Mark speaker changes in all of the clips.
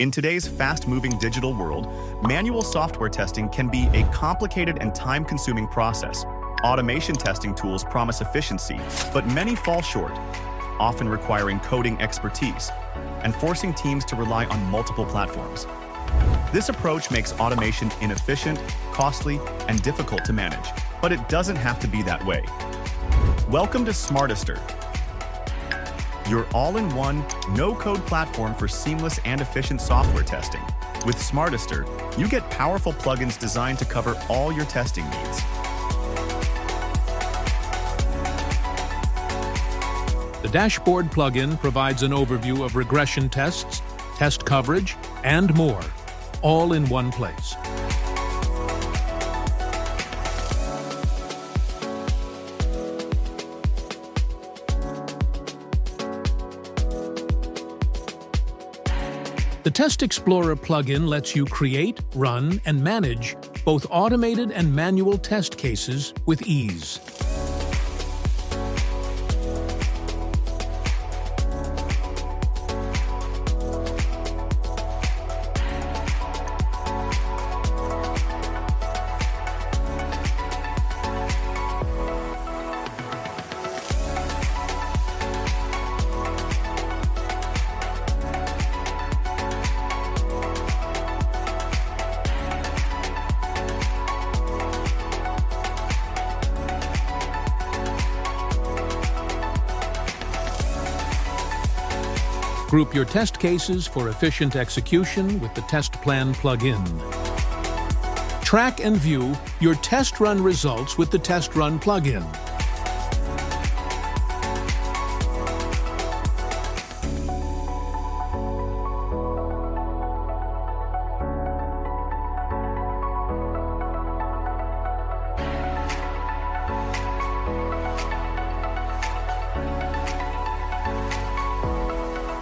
Speaker 1: In today's fast-moving digital world, manual software testing can be a complicated and time-consuming process. Automation testing tools promise efficiency, but many fall short, often requiring coding expertise and forcing teams to rely on multiple platforms. This approach makes automation inefficient, costly, and difficult to manage, but it doesn't have to be that way. Welcome to Smartester, your all-in-one, no-code platform for seamless and efficient software testing. With Smartester, you get powerful plugins designed to cover all your testing needs.
Speaker 2: The Dashboard plugin provides an overview of regression tests, test coverage, and more, all in one place. The Test Explorer plugin lets you create, run, and manage both automated and manual test cases with ease. Group your test cases for efficient execution with the Test Plan plugin. Track and view your test run results with the Test Run plugin.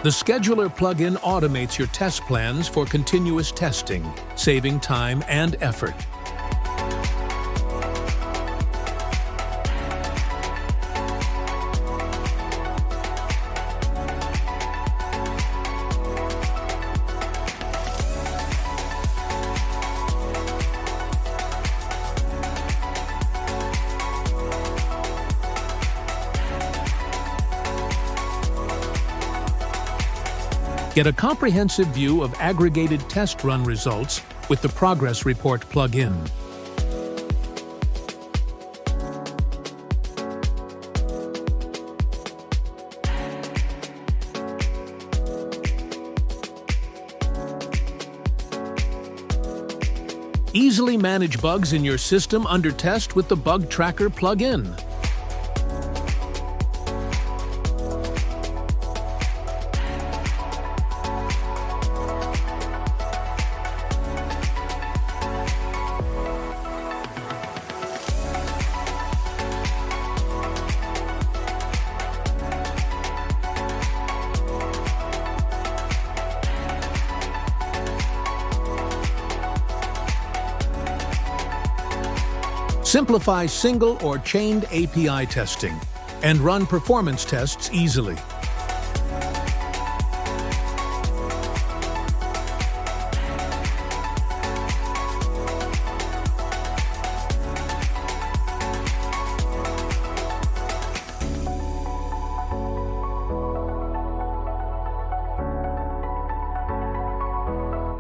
Speaker 2: The Scheduler plugin automates your test plans for continuous testing, saving time and effort. Get a comprehensive view of aggregated test run results with the Progress Report plugin. Easily manage bugs in your system under test with the Bug Tracker plugin. Simplify single or chained API testing and run performance tests easily.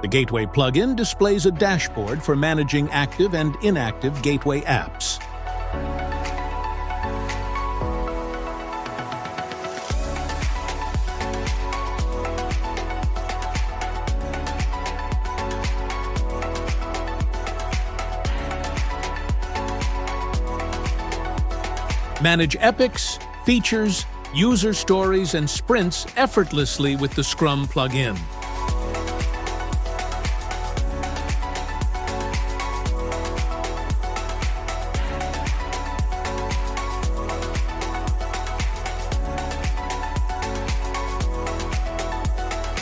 Speaker 2: The Gateway plugin displays a dashboard for managing active and inactive Gateway apps. Manage epics, features, user stories, and sprints effortlessly with the Scrum plugin.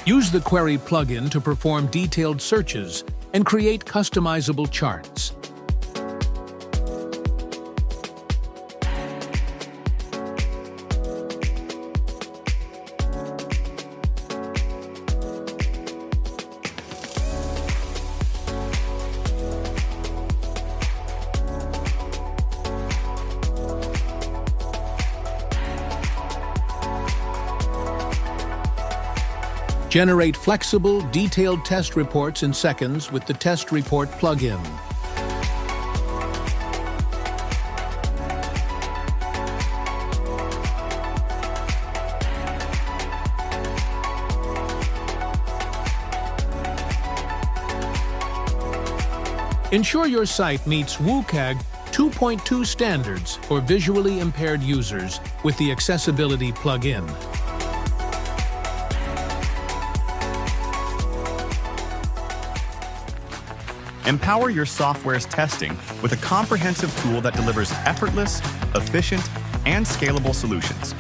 Speaker 2: Use the Query plugin to perform detailed searches and create customizable charts. Generate flexible, detailed test reports in seconds with the Test Report plugin. Ensure your site meets WCAG 2.2 standards for visually impaired users with the Accessibility plugin.
Speaker 1: Empower your software's testing with a comprehensive tool that delivers effortless, efficient, and scalable solutions.